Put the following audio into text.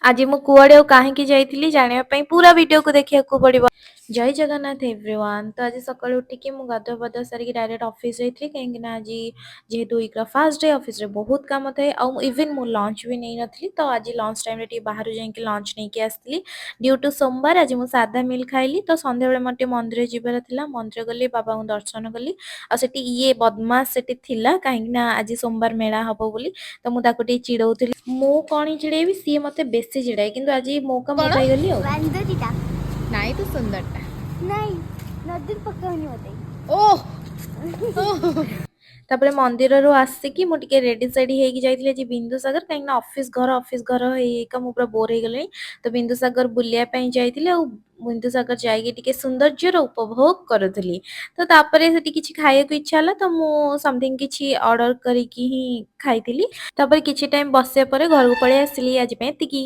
आज मु कुआडे काहींकी जाइथिली जानिया पई पूरा वीडियो को देखिया को पड़िबो। जय जगन्नाथ एवरीवन। तो आज सकाळु उठिकी मु गाधुआ पाधुआ सारिकी डायरेक्ट ऑफिस जाइथिली कहीं ना आज जेहेतु वीक फर्स्ट डे ऑफिस रे बहुत काम थाए आ इवन मु लंच भी नहीं नथली तो आज लंच टाइम रे टी बाहर जाइके लंच नहीं के आसली ड्यू टू सोमवार आज मु सादा मिल खाइली तो संध्या बेले मटे मंदिर जिबार थिला मंदिर गली बाबा को दर्शन कली आ सेठी ये बदमाश सेठी थिला कहीं ना आज सोमवार मेला हबो बोली तो मु ताको टी चिड़ौथिली मु कोणी चिड़ेबी सी मते बेसी चिड़ाए किंतु आज मौका मु कौन? पाइगली आ ବାନ୍ଦରୀଟା ନାଇଁ ତ ସୁନ୍ଦରଟା। ନାଇଁ ନଦୀରେ ପକାଉନି ମତେ ଓହ तापर मंदिर रू आसिकी मु टिके रेडी सेडी हेकी जाइथिले जे बिंदुसागर काहे ऑफिस घर हेका मु पूरा बोर हे गले तो बिंदुसागर बुलिया पई जाइथिले आ बिंदुसागर जाइके टिके सौंदर्यर उपभोग करथली तो तापरे सेठी किछि खाए को इच्छा हला तो मु समथिंग किछि ऑर्डर करिकी ही खाइथिली तापर किछि टाइम बसिया परे घर को पळे आसिली आज पे एतिकी।